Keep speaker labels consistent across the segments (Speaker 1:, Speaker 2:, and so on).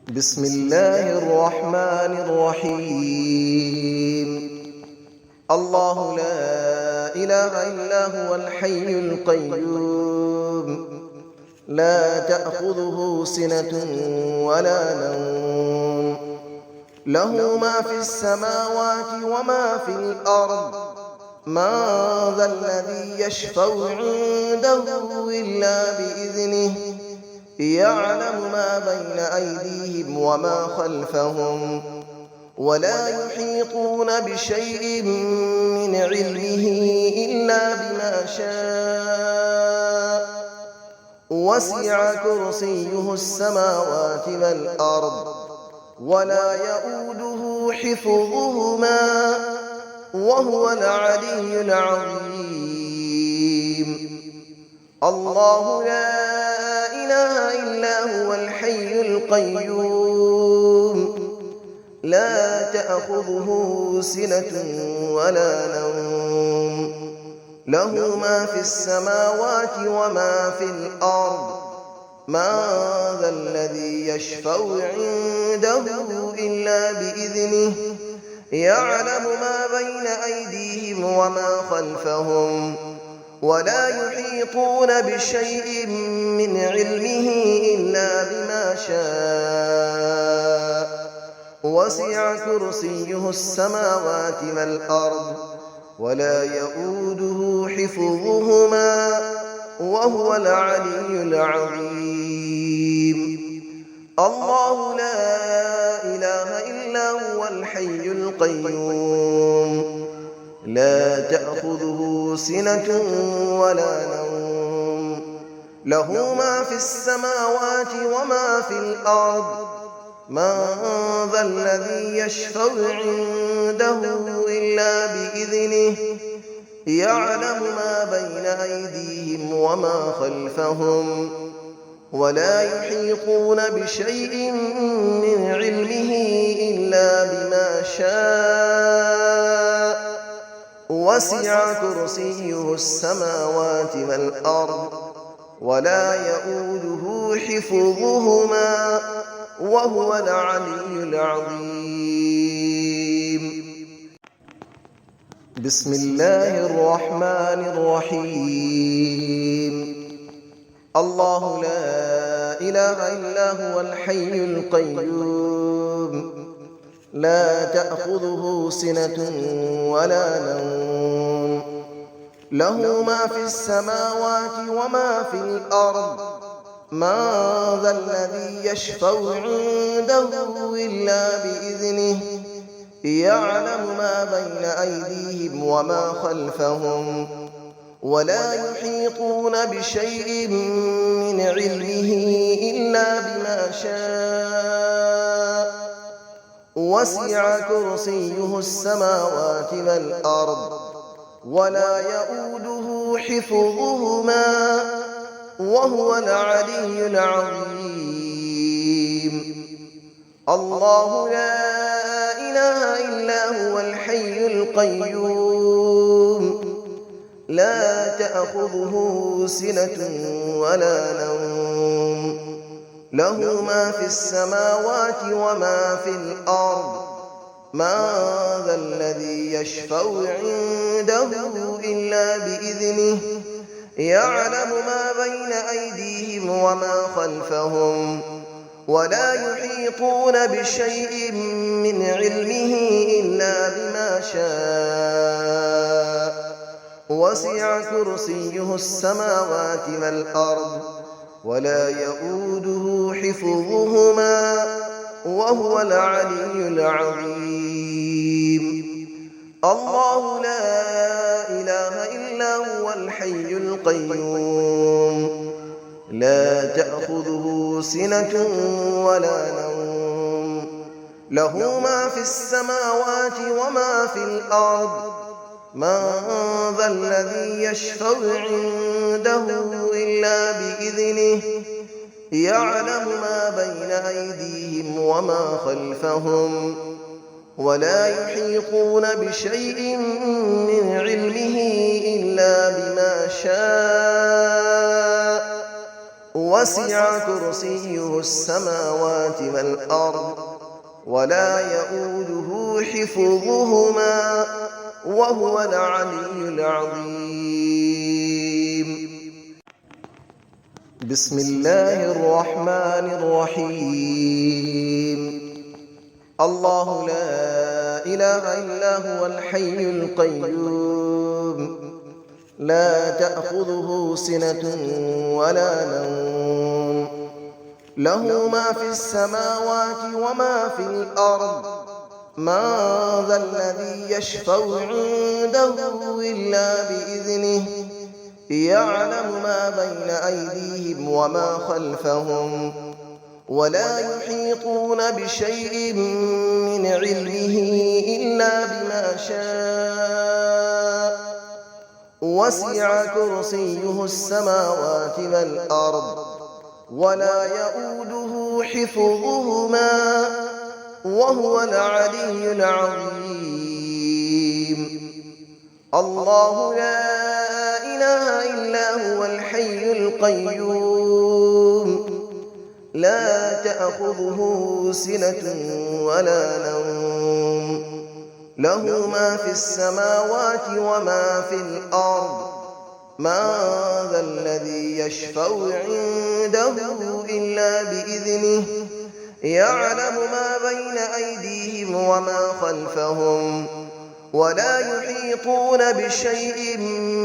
Speaker 1: بسم الله الرحمن الرحيم. الله لا إله إلا هو الحي القيوم، لا تأخذه سنة ولا نوم، له ما في السماوات وما في الأرض. من ذا الذي يشفع عنده إلا بإذنه، يعلم ما بين أيديهم وما خلفهم، ولا يحيطون بشيء من علمه إلا بما شاء. وسع كرسيه السماوات والأرض، ولا يؤوده حفظهما، وهو العلي العظيم. الله لا إله إلا هو الحي القيوم، لا تأخذه سنة ولا نوم، له ما في السماوات وما في الأرض. من ذا الذي يشفع عنده إلا بإذنه، يعلم ما بين أيديهم وما خلفهم، ولا يحيطون بشيء من علمه إلا بما شاء. وسع كرسيه السماوات والأرض، ولا يؤوده حفظهما، وهو العلي العظيم. الله لا إله إلا هو الحي القيوم، لا تأخذه سنة ولا نوم، له ما في السماوات وما في الأرض. من ذا الذي يشفع عنده إلا بإذنه، يعلم ما بين أيديهم وما خلفهم، ولا يحيطون بشيء من علمه إلا بما شاء. وسع كرسيه السماوات والأرض، ولا يؤوده حفظهما، وهو العلي العظيم. بسم الله الرحمن الرحيم. الله لا إله إلا هو الحي القيوم، لا تأخذه سنة ولا نوم، له ما في السماوات وما في الأرض. من ذا الذي يشفع عنده إلا بإذنه، يعلم ما بين أيديهم وما خلفهم، ولا يحيطون بشيء من علمه إلا بما شاء. وسع كرسيه السماوات والأرض، ولا يؤوده حفظهما، وهو العلي العظيم. الله لا إله إلا هو الحي القيوم، لا تأخذه سنة ولا نوم، له ما في السماوات وما في الأرض. من ذا الذي يشفع عنده إلا بإذنه، يعلم ما بين أيديهم وما خلفهم، ولا يحيطون بشيء من علمه إلا بما شاء. وسع كرسيه السماوات والأرض، ولا يؤوده حفظهما، وهو العلي العظيم. الله لا إله إلا هو الحي القيوم، لا تأخذه سنة ولا نوم، له ما في السماوات وما في الأرض. من ذا الذي يشفع عنده إلا بإذنه، يعلم ما بين أيديهم وما خلفهم، ولا يحيطون بشيء من علمه إلا بما شاء. وسع كرسيه السماوات والأرض ولا يؤوده حفظهما وهو العلي العظيم. بسم الله الرحمن الرحيم. الله لا إله إلا هو الحي القيوم لا تأخذه سنة ولا نوم له ما في السماوات وما في الأرض من ذا الذي يشفع عنده إلا بإذنه يعلم ما بين أيديهم وما خلفهم ولا يحيطون بشيء من علمه إلا بما شاء وسع كرسيه السماوات والأرض ولا يؤوده حفظهما وهو العلي العظيم. الله لا إله إلا هو الحي القيوم لا تأخذه سنة ولا نوم له ما في السماوات وما في الأرض من ذا الذي يشفع عنده إلا بإذنه يعلم ما بين أيديهم وما خلفهم ولا يحيطون بشيء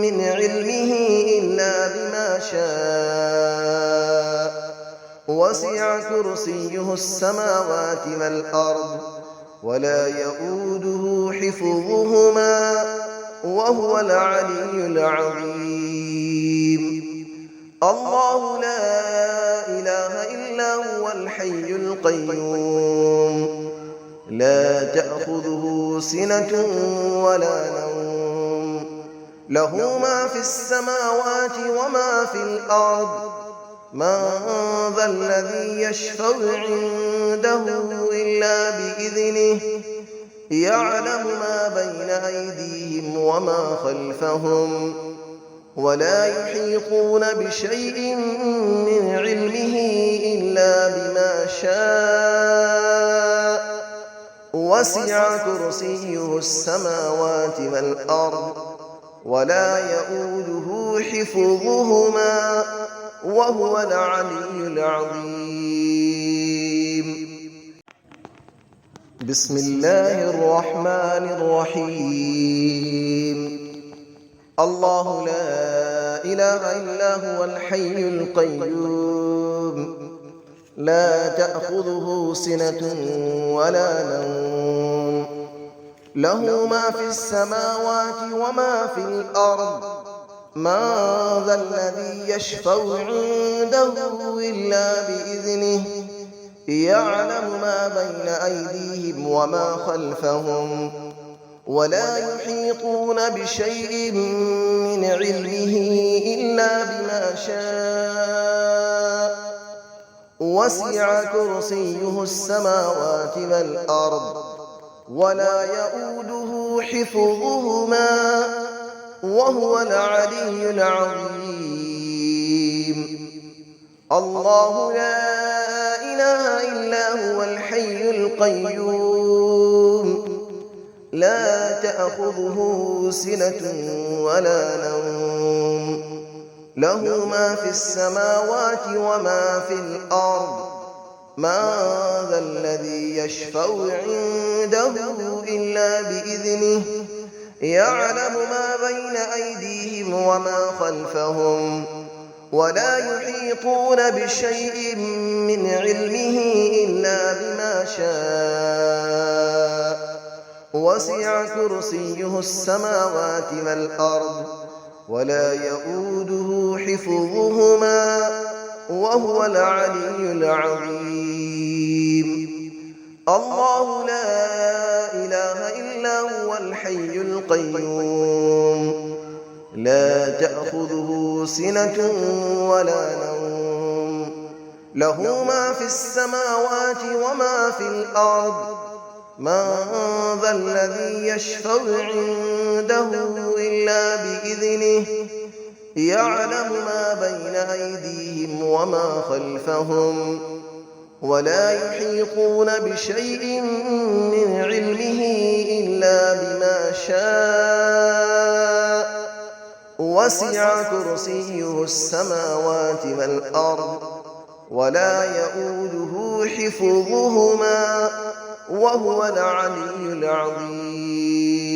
Speaker 1: من علمه إلا بما شاء وسع كرسيه السماوات والأرض ولا يؤوده حفظهما وهو العلي العظيم. الله لا إله إلا هو الحي القيوم لا تأخذه سنة ولا نوم له ما في السماوات وما في الأرض من ذا الذي يشفع عنده إلا بإذنه يعلم ما بين أيديهم وما خلفهم ولا يحيطون بشيء من علمه إلا بما شاء وسع كرسيه السماوات والأرض ولا يؤوده حفظهما وهو العلي العظيم. بسم الله الرحمن الرحيم. الله لا إله إلا هو الحي القيوم لا تأخذه سنة ولا نوم له ما في السماوات وما في الأرض من ذا الذي يشفع عنده إلا بإذنه يعلم ما بين أيديهم وما خلفهم ولا يحيطون بشيء من علمه إلا بما شاء وسع كرسيه السماوات والأرض ولا يؤوده حفظهما وهو العلي العظيم. الله لا إله إلا هو الحي القيوم لا تأخذه سنة ولا نوم له ما في السماوات وما في الأرض من ذا الذي يشفع عنده إلا بإذنه يعلم ما بين أيديهم وما خلفهم ولا يحيطون بشيء من علمه إلا بما شاء وسع كرسيه السماوات والأرض ولا يؤوده حفظهما وهو العلي العظيم. الله لا إله إلا هو الحي القيوم لا تأخذه سنة ولا نوم له ما في السماوات وما في الأرض من ذا الذي يشفع عنده إلا بإذنه يعلم ما بين أيديهم وما خلفهم ولا يحيطون بشيء من علمه إلا بما شاء وسع كرسيه السماوات والأرض ولا يئوده حفظهما وهو العلي العظيم